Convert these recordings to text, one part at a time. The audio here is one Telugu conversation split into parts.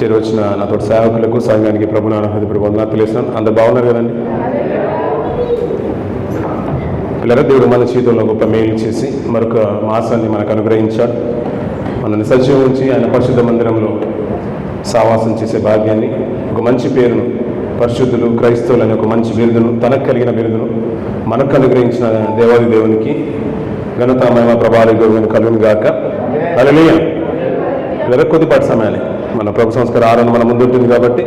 చేరవచ్చిన నాతో సేవకులకు సంఘానికి ప్రభునామ హృదయపూర్వక వందనాలు తెలియజేస్తున్నాను. అందరు బాగున్నారు కదండి? పిల్లరా, దేవుడు మన జీవితంలో గొప్ప మేలు చేసి మరొక మాసాన్ని మనకు అనుగ్రహించాడు. మనల్ని సజీవం ఉంచి ఆయన పరిశుద్ధ మందిరంలో సావాసం చేసే భాగ్యాన్ని, ఒక మంచి పేరును, పరిశుద్ధులు క్రైస్తవులు అనే ఒక మంచి బిరుదును, తనకు కలిగిన బిరుదును మనకు అనుగ్రహించిన దేవాది దేవునికి ఘనత మహిమ ప్రభావాలు గౌరవం కలుగును గాక. హల్లెలూయా. పిల్లరా, కొద్దిపాటి సమయాన్ని మన ప్రభు సంస్కార ఆరాధన మన ముందు ఉంటుంది కాబట్టి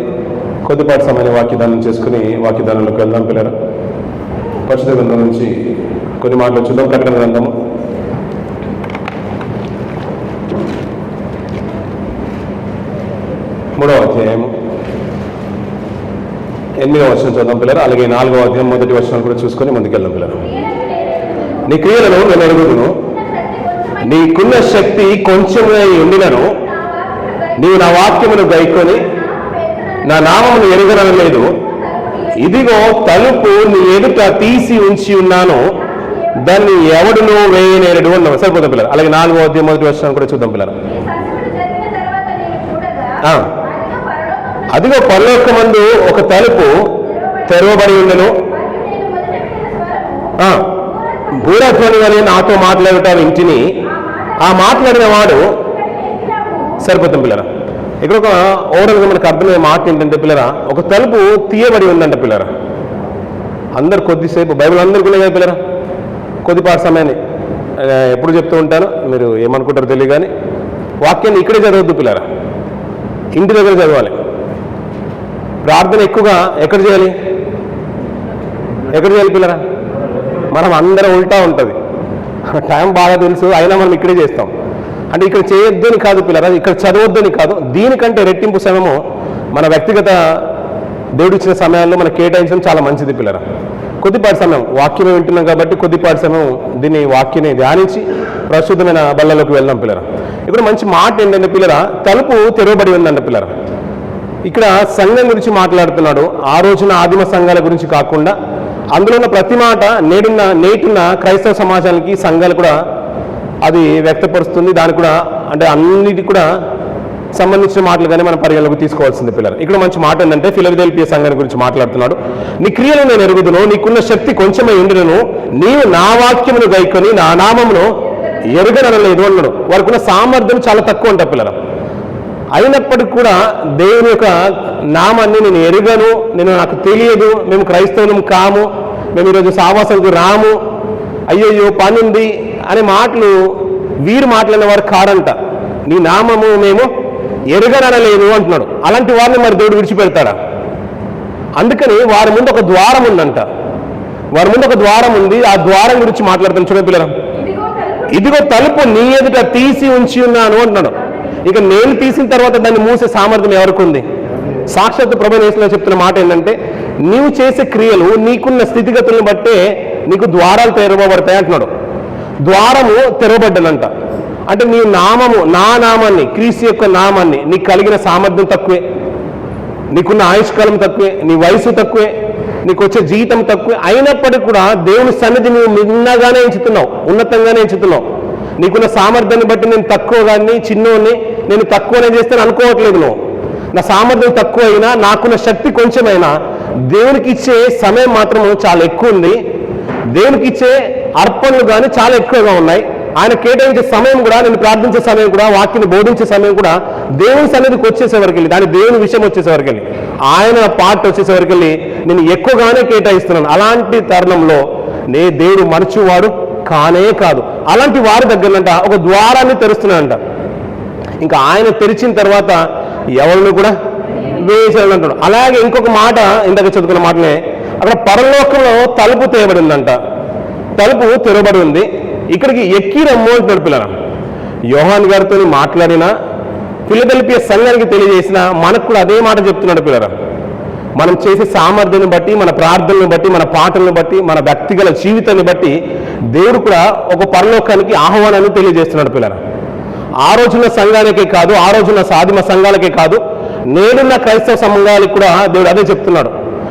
కొద్దిపాటి సమయాన్ని వాక్యదానం చేసుకుని వాక్యదానంలోకి వెళ్దాం. పిల్లరా, పరిశుద్ధ గ్రంథం నుంచి కొన్ని మాటలు చూద్దాం. ప్రకటన గ్రంథము 3వ అధ్యాయము 8వ వచనం చూద్దాం పిల్లలు. అలాగే 4వ అధ్యాయం 1వ వచనం కూడా చూసుకొని ముందుకెళ్దాం. పిల్లలు, నీ క్రియలను నేను ఎరుగుదును, నీకున్న శక్తి కొంచెమే ఉండినను నీవు నా వాక్యమును గైకొని నా నామమును ఎరుగనలేదు. ఇదిగో తలుపు నీ ఎదుట తీసి ఉంచి ఉన్నాను, దాన్ని ఎవడును వేయనేరడు అన్నావు. సరిపోతాం పిల్లలు. అలాగే 4వ అధ్యాయం 1వ వచనం కూడా చూద్దాం పిల్లలు. అదిగో పరలోకమందు ఒక తలుపు తెరవబడి ఉండెను, భూరధ్వని అని నాతో మాట్లాడటం ఇంటిని. ఆ మాట్లాడిన వాడు సరిపోతాం పిల్లరా. ఇక్కడ ఒక ఓవరాల్గా మనకు అర్థమయ్యే మాట ఏంటంటే పిల్లరా, ఒక తలుపు తీయబడి ఉందంట పిల్లరా. అందరు కొద్దిసేపు బైబిల్ అందరికీ కదా పిల్లరా, కొద్దిపాటి సమయాన్ని ఎప్పుడు చెప్తూ ఉంటాను, మీరు ఏమనుకుంటారో తెలియదు కానీ వాక్యాన్ని ఇక్కడే చదవద్దు పిల్లరా, ఇంటి దగ్గర చదవాలి. ప్రార్థన ఎక్కువగా ఎక్కడ చేయాలి పిల్లరా? మనం అందరం ఉల్టా ఉంటుంది, టైం బాగా తెలుసు, అయినా మనం ఇక్కడే చేస్తాం. అంటే ఇక్కడ చేయొద్దని కాదు పిల్లరా, ఇక్కడ చదవద్దని కాదు, దీనికంటే రెట్టింపు సమయము మన వ్యక్తిగత దేవుడిచ్చిన సమయాల్లో మనకు కేటాయించడం చాలా మంచిది పిల్లరా. కొద్దిపాటి సమయం వాక్యమే వింటున్నాం కాబట్టి కొద్దిపాటి సమయం దీన్ని వాక్యాన్ని ధ్యానించి ప్రస్తుతమైన బల్లలోకి వెళ్దాం పిల్లరా. ఇక్కడ మంచి మాట ఏంటంటే పిల్లరా, తలుపు తెరవబడి ఉందంట పిల్లరా. ఇక్కడ సంఘం గురించి మాట్లాడుతున్నాడు. ఆ రోజున ఆదిమ సంఘాల గురించి కాకుండా అందులో ఉన్న ప్రతి మాట నేటిన్న క్రైస్తవ సమాజానికి సంఘాలు కూడా అది వ్యక్తపరుస్తుంది. దానికి కూడా అంటే అన్నిటి కూడా సంబంధించిన మాటలుగానే మనం పరిగణలోకి తీసుకోవాల్సింది పిల్లలు. ఇక్కడ మంచి మాట ఏంటంటే ఫిలదెల్ఫియా సంఘాన్ని గురించి మాట్లాడుతున్నాడు. నీ క్రియలు నేను ఎరుగుదును, నీకున్న శక్తి కొంచెమే ఉండును, నీవు నా వాక్యమును గైకొని నా నామమును ఎరుగనలేదు అన్నాడు. వారికి ఉన్న సామర్థ్యం చాలా తక్కువ అంట పిల్లలు. అయినప్పటికీ కూడా దేవుని యొక్క నామాన్ని నేను ఎరుగను, నాకు తెలియదు, మేము క్రైస్తవులం కాము, మేము ఈరోజు సావాసాలకు రాము, అయ్యయ్యో పని ఉంది అనే మాటలు వీరు మాట్లాడిన వారు కారంట. నీ నామము మేము ఎరుగనలేదు అంటున్నాడు. అలాంటి వారిని మరి దేవుడు విడిచిపెడతాడా? అందుకని వారి ముందు ఒక ద్వారం ఉందంట, వారి ముందు ఒక ద్వారం ఉంది. ఆ ద్వారం గురించి మాట్లాడుతాను చూడండి పిల్లలు. ఇదిగో తలుపు నీ ఎదుట తీసి ఉంచి ఉన్నాను అంటున్నాడు. ఇక నేను తీసిన తర్వాత దాన్ని మూసే సామర్థ్యం ఎవరికి ఉంది? సాక్షాత్ ప్రభువు యేసులో చెప్తున్న మాట ఏంటంటే, నీవు చేసే క్రియలు నీకున్న స్థితిగతులను బట్టే నీకు ద్వారాలు తెరవబడతాయి అంటున్నాడు. ద్వారము తెరవబడ్డనంట. అంటే నీ నామము, నా నామాన్ని, క్రీస్తు యొక్క నామాన్ని, నీకు కలిగిన సామర్థ్యం తక్కువే, నీకున్న ఆయుష్కాలం తక్కువే, నీ వయసు తక్కువే, నీకు వచ్చే జీతం తక్కువే. అయినప్పటికీ కూడా దేవుని సన్నిధి నువ్వు మిన్నగానే ఎంచుతున్నావు, ఉన్నతంగానే ఎంచుతున్నావు. నీకున్న సామర్థ్యాన్ని బట్టి నేను తక్కువ కానీ చిన్నోని నేను తక్కువనే చేస్తాను అనుకోవట్లేదు. నువ్వు నా సామర్థ్యం తక్కువ అయినా, నాకున్న శక్తి కొంచెమైనా దేవునికి ఇచ్చే సమయం మాత్రం చాలా ఎక్కువ ఉంది. దేవునికి ఇచ్చే అర్పణలు కానీ చాలా ఎక్కువగా ఉన్నాయి. ఆయన కేటాయించే సమయం కూడా, నేను ప్రార్థించే సమయం కూడా, వాక్యాన్ని బోధించే సమయం కూడా దేవుని సన్నిధికి వచ్చేసేవరకు వెళ్ళి, దాని దేవుని విషయం వచ్చేసేవరకు వెళ్ళి, ఆయన పార్ట్ వచ్చేసేవరకు వెళ్ళి నేను ఎక్కువగానే కేటాయిస్తున్నాను. అలాంటి తరుణంలో దేవుడు మరచువాడు కానే కాదు. అలాంటి వారి దగ్గరంట ఒక ద్వారాన్ని తెరుస్తున్నాడంట. ఇంకా ఆయన తెరిచిన తర్వాత ఎవరిని కూడా వేసేయాలంటాడు. అలాగే ఇంకొక మాట, ఇందాక చదువుకున్న మాటనే, అక్కడ పరలోకంలో తలుపు తెరబడి ఉందంట. తలుపు తెరబడి ఉంది, ఇక్కడికి ఎక్కి రమ్ము అంటున్నాడు పిల్లలు. యోహాన్ గారితో మాట్లాడిన, ఫిలదెల్ఫియా సంఘానికి తెలియజేసిన మనకు కూడా అదే మాట చెప్తున్నాడు పిల్లలు. మనం చేసే సామర్థ్యాన్ని బట్టి, మన ప్రార్థనను బట్టి, మన పాటలను బట్టి, మన వ్యక్తిగత జీవితాన్ని బట్టి దేవుడు కూడా ఒక పరలోకానికి ఆహ్వానాన్ని తెలియజేస్తున్నాడు పిల్లలు. ఆ రోజున సంఘానికే కాదు, ఆ రోజున సాధిమ సంఘాలకే కాదు, నేడున్న క్రైస్తవ సంఘాలకు కూడా దేవుడు అదే చెప్తున్నాడు.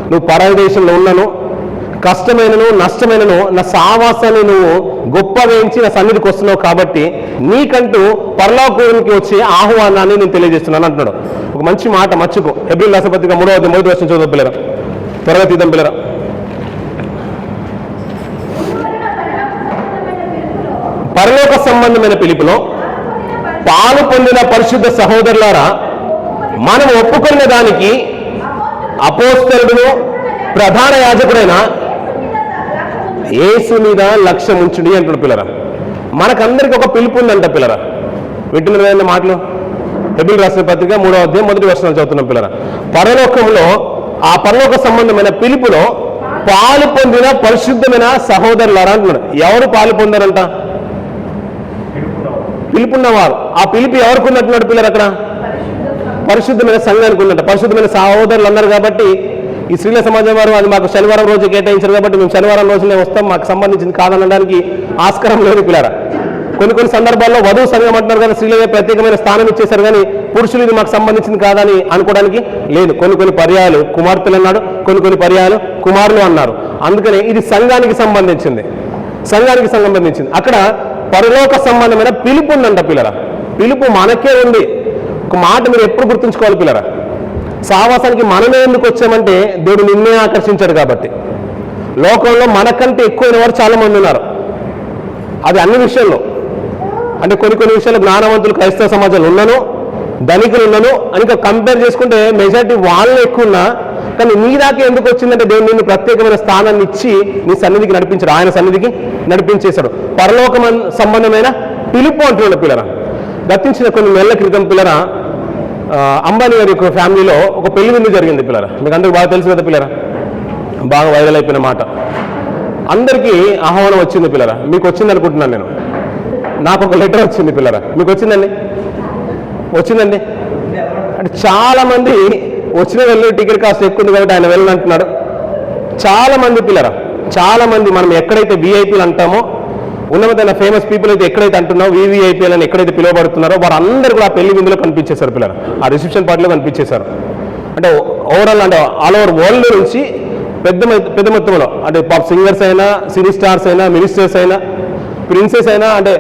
నువ్వు పరాయి దేశంలో ఉన్నాను, కష్టమైనను నష్టమైనను నా సావాసాన్ని నువ్వు గొప్ప వేయించి నా సన్నిధికి వస్తున్నావు కాబట్టి నీకంటూ పరలోకానికి వచ్చే ఆహ్వానాన్ని నేను తెలియజేస్తున్నాను అంటున్నాడు. ఒక మంచి మాట మర్చిపో. హెబ్రీయుల రాసిన పత్రిక 3వ చదువు పిల్లరా, త్వరగా తీద్దాం పిల్లరా. పరలోక సంబంధమైన పిలుపులో పాలు పొందిన పరిశుద్ధ సహోదరులారా, మనం ఒప్పుకున్న దానికి అపోస్తలుడును ప్రధాన యాజకుడైన యేసు మీద లక్ష్యం ఉంచుడి అంటున్నాడు పిల్లరా. మనకందరికి ఒక పిలుపు ఉందంట పిల్లరా. వింటున్న మాటలు హెబ్రీయుల రాసిన పత్రిక 3వ అధ్యాయం 1వ వచనం చదువుతున్నాం పిల్లరా. పరలోకంలో ఆ పరలోక సంబంధమైన పిలుపులో పాలు పొందిన పరిశుద్ధమైన సహోదరులారా అంటున్నాడు. ఎవరు పాలు పొందారంట? పిలుపున్నవారు. ఆ పిలుపు ఎవరికి ఉన్నట్టున్నాడు పిల్లలు? అక్కడ పరిశుద్ధమైన సంఘానికి ఉందంట. పరిశుద్ధమైన సహోదరులు అన్నారు కాబట్టి ఈ స్త్రీల సమాజం వారు అది మాకు శనివారం రోజు కేటాయించారు కాబట్టి మేము శనివారం రోజునే వస్తాం, మాకు సంబంధించింది కాదనడానికి ఆస్కారం లేదు పిల్లరా. కొన్ని సందర్భాల్లో వధువు సంఘం అంటున్నారు కదా, స్త్రీలకే ప్రత్యేకమైన స్థానం ఇచ్చేశారు, కానీ పురుషులు ఇది మాకు సంబంధించింది కాదని అనుకోవడానికి లేదు. కొన్ని పర్యాయాలు కుమార్తెలు అన్నాడు, కొన్ని పర్యాయాలు కుమారులు అన్నారు. అందుకనే ఇది సంఘానికి సంబంధించింది. అక్కడ పరలోక సంబంధమైన పిలుపు ఉందంట పిల్లరా. పిలుపు మనకే ఉంది. ఒక మాట మీరు ఎప్పుడు గుర్తుంచుకోవాలి పిల్లరా. సావాసానికి మనమే ఎందుకు వచ్చామంటే దేవుడు నిన్నే ఆకర్షించాడు కాబట్టి. లోకంలో మనకంటే ఎక్కువైన వారు చాలా మంది ఉన్నారు. అది అన్ని విషయాల్లో, అంటే కొన్ని విషయాలు జ్ఞానవంతులు క్రైస్తవ సమాజంలో ఉన్నాను, ధనికులు ఉన్నాను అని కంపేర్ చేసుకుంటే మెజారిటీ వాళ్ళు ఎక్కువ ఉన్నా, కానీ నీ దాకా ఎందుకు వచ్చిందంటే దేవుడు నిన్ను ప్రత్యేకమైన స్థానాన్ని ఇచ్చి నీ సన్నిధికి నడిపించాడు, ఆయన సన్నిధికి నడిపించేశాడు. పరలోక సంబంధమైన పిలుపు అంటున్నాడు పిల్లరా. గతించిన కొన్ని నెలల క్రితం పిల్లరా, అంబానీ గారి యొక్క ఫ్యామిలీలో ఒక పెళ్లి విందు జరిగింది పిల్లరా. మీకు అందరికీ బాగా తెలుసు కదా పిల్లరా, బాగా వైరల్ అయిపోయిన మాట. అందరికీ ఆహ్వానం వచ్చింది పిల్లరా. మీకు వచ్చింది అనుకుంటున్నాను నేను. నాకు ఒక లెటర్ వచ్చింది పిల్లరా. మీకు వచ్చిందండి? అంటే చాలామంది వచ్చిన వెళ్ళి టికెట్ కాస్ట్ ఎక్కువ ఉంది కాబట్టి ఆయన వెళ్ళనంటున్నాడు. చాలామంది పిల్లరా, చాలామంది మనం ఎక్కడైతే వీఐపీలు అంటామో, ఉన్నతమైన ఫేమస్ పీపుల్ అయితే ఎక్కడైతే అంటున్నారో వీవీఐపీలు అని ఎక్కడైతే పిలువబడుతున్నారో వారందరూ కూడా ఆ పెళ్లి విందులో కనిపించేశారు పిల్లలు. ఆ రిసెప్షన్ పార్టీలో కనిపించేశారు. అంటే ఓవరాల్ అంటే ఆల్ ఓవర్ వరల్డ్ నుంచి పెద్ద మొత్తంలో అంటే పాప్ సింగర్స్ అయినా, సినీ స్టార్స్ అయినా, మినిస్టర్స్ అయినా, ప్రిన్సెస్ అయినా, అంటే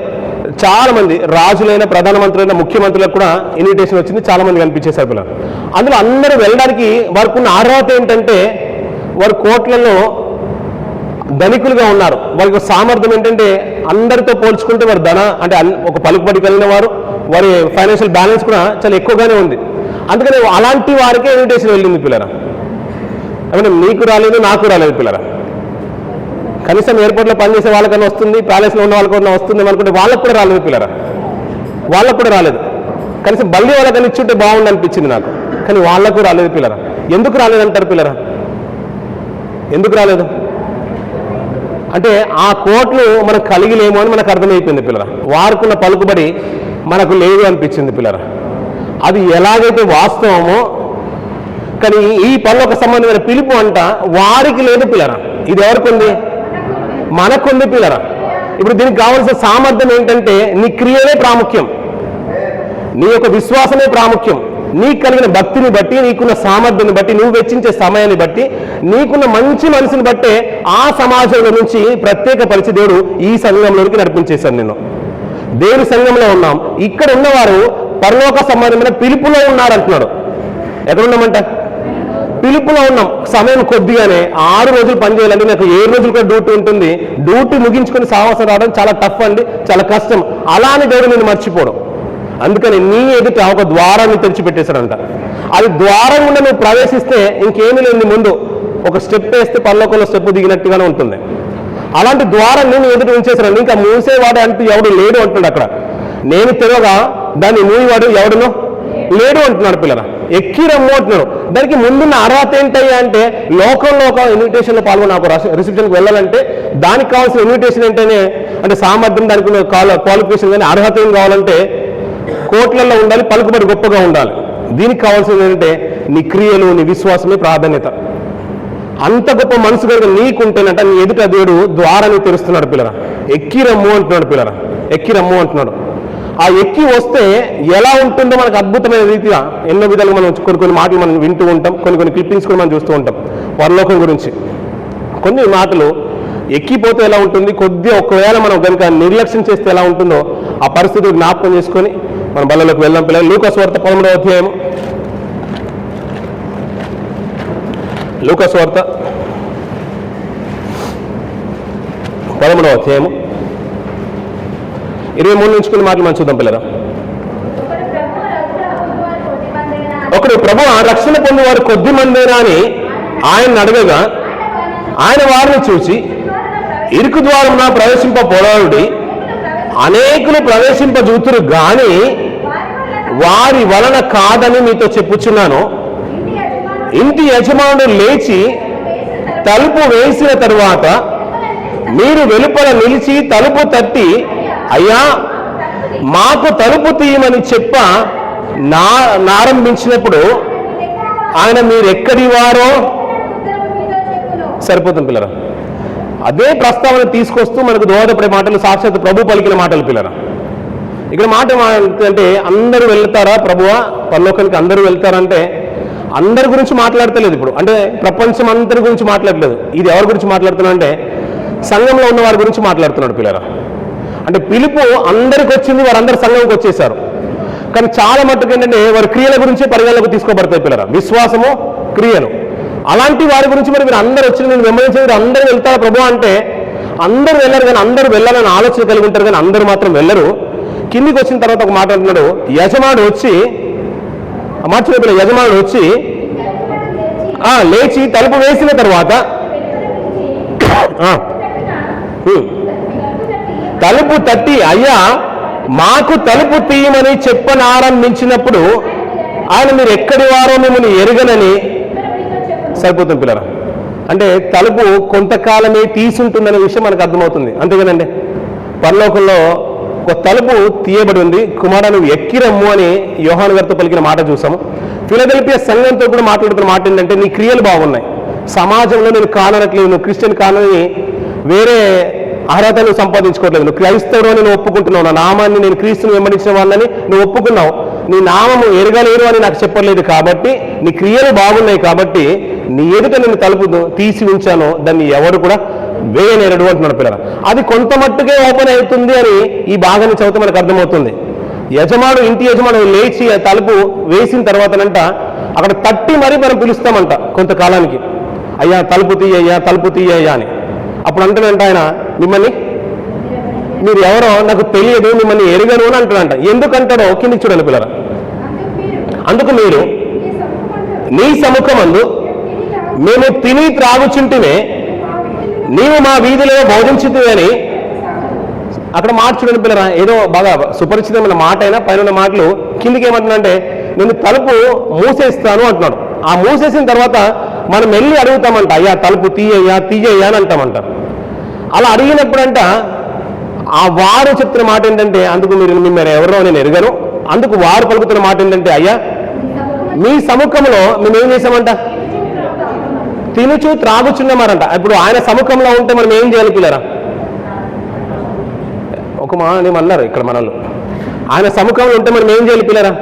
చాలా మంది రాజులైన, ప్రధానమంత్రులైన, ముఖ్యమంత్రులకు కూడా ఇన్విటేషన్ వచ్చింది. చాలా మంది కనిపించేశారు పిల్లలు. అందులో అందరూ వెళ్ళడానికి వారికి ఉన్న అర్హత ఏంటంటే వారు కోట్లలో ధనికులుగా ఉన్నారు. వారికి సామర్థ్యం ఏంటంటే అందరితో పోల్చుకుంటే వారు అంటే ఒక పలుకుబడి కలిగిన వారు, వారి ఫైనాన్షియల్ బ్యాలెన్స్ కూడా చాలా ఎక్కువగానే ఉంది. అందుకని అలాంటి వారికే ఇన్విటేషన్ వెళ్ళింది పిల్లరా. అంటే నీకు రాలేదు, నాకు రాలేదు పిల్లరా. కనీసం ఎయిర్పోర్ట్లో పనిచేసే వాళ్ళకన్నా వస్తుంది, ప్యాలెస్లో ఉన్న వాళ్ళకన్నా వస్తుంది అనుకుంటే వాళ్ళకు కూడా రాలేదు పిల్లరా. కనీసం బల్లి వాళ్ళకన్నా ఇచ్చుంటే బాగుంది అనిపించింది నాకు, కానీ వాళ్ళకు రాలేదు పిల్లరా. ఎందుకు రాలేదంటారు పిల్లరా? ఎందుకు రాలేదు అంటే ఆ కోట్లు మనకు కలిగి లేము అని మనకు అర్థమైపోయింది పిల్లరా. వారుకున్న పలుకుబడి మనకు లేదు అనిపించింది పిల్లరా. అది ఎలాగైతే వాస్తవమో, కానీ ఈ పనులకు సంబంధమైన పిలుపు అంట వారికి లేదు పిల్లరా. ఇది ఎవరికి ఉంది? మనకుంది పిల్లరా. ఇప్పుడు దీనికి కావాల్సిన సామర్థ్యం ఏంటంటే నీ క్రియలే ప్రాముఖ్యం, నీ యొక్క విశ్వాసమే ప్రాముఖ్యం. నీకు కలిగిన భక్తిని బట్టి, నీకున్న సామర్థ్యాన్ని బట్టి, నువ్వు వెచ్చించే సమయాన్ని బట్టి, నీకున్న మంచి మనసుని బట్టే ఆ సమాజంలో నుంచి ప్రత్యేకపరిచి దేవుడు ఈ సంఘంలోనికి నడిపించేశాడు నిన్ను. దేవుని సంఘంలో ఉన్నాం. ఇక్కడ ఉన్నవారు పరలోక సంబంధమైన పిలుపులో ఉన్నారంటున్నాడు. ఎక్కడున్నామంట? పిలుపులో ఉన్నాం. సమయం కొద్దిగానే 6 రోజులు పని చేయాలంటే నాకు 7 రోజులు కూడా డ్యూటీ ఉంటుంది. డ్యూటీ ముగించుకొని సావాసం రావడం చాలా టఫ్ అండి, చాలా కష్టం. అలానే దేవుడు నేను మర్చిపోవడం. అందుకని నీ ఎదుట ఒక ద్వారాన్ని తెరిచిపెట్టేశాడంట. అది ద్వారం గుండా నువ్వు ప్రవేశిస్తే ఇంకేమీ లేదు, ముందు ఒక స్టెప్ వేస్తే పరలోకంలో స్టెప్ దిగినట్టుగానే ఉంటుంది. అలాంటి ద్వారం నేను ఎదుట ఉంచేశాను. ఇంకా మూసేవాడు అంటూ ఎవడు లేడు అంటున్నాడు అక్కడ. నేను తెరవగా దాన్ని మూయవాడు ఎవడునో లేడు అంటున్నాడు పిల్లరా. ఎక్కి రమ్ము అంటున్నాడు. దానికి ముందున్న అర్హత ఏంటయ్యా అంటే లోకంలో ఒక ఇన్విటేషన్లో పాల్గొని నాకు రిసెప్షన్కి వెళ్ళాలంటే దానికి కావాల్సిన ఇన్విటేషన్ ఏంటనే అంటే సామర్థ్యం, దానికి క్వాలిఫికేషన్ కానీ అర్హత ఏం కావాలంటే కోట్లలో ఉండాలి, పలుకుబడి గొప్పగా ఉండాలి. దీనికి కావాల్సింది ఏంటంటే నీ క్రియలు, నీ విశ్వాసమే ప్రాధాన్యత. అంత గొప్ప మనసు కనుక నీకుంటేనంట నీ ఎదుట దేవుడు ద్వారాన్ని తెరుస్తున్నాడు పిల్లరా. ఎక్కి రమ్ము అంటున్నాడు పిల్లరా. ఎక్కి రమ్ము అంటున్నాడు. ఆ ఎక్కి వస్తే ఎలా ఉంటుందో మనకు అద్భుతమైన రీతిగా ఎన్నో విధాలుగా మనం కొన్ని మాటలు మనం వింటూ ఉంటాం, కొన్ని క్లిప్పింగ్స్ కూడా మనం చూస్తూ ఉంటాం పరలోకం గురించి. కొన్ని మాటలు ఎక్కిపోతే ఎలా ఉంటుంది, కొద్దిగా ఒకవేళ మనం కనుక నిర్లక్ష్యం చేస్తే ఎలా ఉంటుందో ఆ పరిస్థితి జ్ఞాపకం చేసుకొని మనం బల్లలోకి వెళ్దాం పిల్లలు. లూకాసు వార్త 11వ అధ్యాయము. లూకాసు వార్త 11వ అధ్యాయము 23 నుంచి కొన్ని మాటలు మనం చూద్దాం పిల్లలు. ఒకడు ప్రభు రక్షణ పొందేవారు కొద్ది మందేనా అని ఆయన అడగగా ఆయన వారిని చూసి ఇరుకు ద్వారం ప్రవేశింపబోలాడుడి, అనేకులు ప్రవేశింపజూతురు గాని వారి వలన కాదని మీతో చెప్పుచున్నాను. ఇంటి యజమానుడు లేచి తలుపు వేసిన తరువాత మీరు వెలుపల నిలిచి తలుపు తట్టి, అయ్యా మాకు తలుపు తీయమని నారంభించినప్పుడు ఆయన మీరెక్కడి వారో సరిపోతుంది పిల్లరా. అదే ప్రస్తావన తీసుకొస్తూ మనకు దోహదపడే మాటలు సాక్షాత్ ప్రభు పలికిన మాటలు పిల్లరా. ఇక్కడ మాట అంటే అందరూ వెళ్తారా ప్రభువా పరలోకానికి, అందరూ వెళ్తారంటే అందరి గురించి మాట్లాడతలేదు ఇప్పుడు, అంటే ప్రపంచం అందరి గురించి మాట్లాడలేదు. ఇది ఎవరి గురించి మాట్లాడుతున్నా అంటే సంఘంలో ఉన్న వారి గురించి మాట్లాడుతున్నాడు పిల్లరా. అంటే పిలుపు అందరికి వచ్చింది, వారందరూ సంఘంకి వచ్చేసారు. కానీ చాలా మట్టుకు ఏంటంటే వారి క్రియల గురించి పరిగణలోకి తీసుకోబడతాయి పిల్లరా, విశ్వాసము క్రియలు. అలాంటి వారి గురించి మరి మీరు అందరూ వచ్చి నేను వెంబడించేది అందరూ వెళ్తారా ప్రభు అంటే అందరూ వెళ్ళరు, కానీ అందరూ వెళ్ళాలని ఆలోచన కలిగి ఉంటారు, కానీ అందరూ మాత్రం వెళ్ళరు. కిందికి వచ్చిన తర్వాత ఒక మాట అంటున్నాడు, యజమానుడు వచ్చి లేచి తలుపు వేసిన తర్వాత తలుపు తట్టి, అయ్యా మాకు తలుపు తీయమని చెప్పనారంభించినప్పుడు ఆయన మీరు ఎక్కడి వారో మిమ్మల్ని ఎరుగనని సరిపోతుంది పిల్లరా. అంటే తలుపు కొంతకాలమే తీసుంటుందనే విషయం మనకు అర్థమవుతుంది, అంతే కదండి. పరలోకంలో ఒక తలుపు తీయబడి ఉంది, కుమారుడు నువ్వు ఎక్కిరమ్ము అని యోహాను గారితో పలికిన మాట చూసాము. ఫిలదెల్ఫియా సంఘంతో కూడా మాట్లాడుతున్న మాట ఏంటంటే నీ క్రియలు బాగున్నాయి, సమాజంలో నేను కానట్లేదు, నువ్వు క్రిస్టియన్ కానని వేరే అర్హత నువ్వు సంపాదించుకోవట్లేదు, నువ్వు క్రైస్తవుడు అని నువ్వు ఒప్పుకుంటున్నావు, నా నామాన్ని నేను క్రీస్తుని వెంబడించిన వాళ్ళని నువ్వు ఒప్పుకున్నావు, నీ నామము ఎరగలేరు అని నాకు చెప్పలేదు, కాబట్టి నీ క్రియలు బాగున్నాయి, కాబట్టి నీ ఎదుట నేను తలుపు తీసి ఉంచాను, దాన్ని ఎవరు కూడా వేయనేరడు అంటున్నాడు పిల్లల. అది కొంత మట్టుకే ఓపెన్ అవుతుంది అని ఈ భాగాన్ని చదివితే మనకు అర్థమవుతుంది. ఇంటి యజమానుడు లేచి తలుపు వేసిన తర్వాతనంట అక్కడ తట్టి మరీ మనం పిలుస్తామంట కొంతకాలానికి, అయ్యా తలుపు తీయ్యా తలుపు తీయ్యా అని. అప్పుడు అంటానంట ఆయన, మిమ్మల్ని మీరు ఎవరో నాకు తెలియదు, మిమ్మల్ని ఎరుగను అని అంటాడంట. ఎందుకంటాడో కిందికి చూడండి పిల్లల. అందుకు మీరు నీ సముఖమందు మేము తిని త్రాగుచుంటేనే నీవు మా వీధిలో భోజించుతూ అని అక్కడ మాట చూడండి పిల్లరా. ఏదో బాగా సుపరిచితమైన మాట అయినా పైన మాటలు కిందికి ఏమంటున్నాడంటే నేను తలుపు మూసేస్తాను అంటున్నాడు. ఆ మూసేసిన తర్వాత మనం వెళ్ళి అడుగుతామంట, అయ్యా తలుపు తీయ్యా అని అంటామంట. అలా అడిగినప్పుడంట ఆ వారు చెప్తున్న మాట ఏంటంటే, అందుకు మీరు ఎవరో నేను ఎరగను. అందుకు వారు పలుకుతున్న మాట ఏంటంటే, అయ్యా మీ సముఖంలో మేము ఏం చేసామంట, తినుచు త్రాగుచున్నామారంట. ఇప్పుడు ఆయన సముఖంలో ఉంటే మనం ఏం చేయాలి పిల్లరా? ఒక ఏమన్నారు ఇక్కడ మనల్ని, ఆయన సముఖంలో ఉంటే మనం ఏం చేయాలి పిల్లరా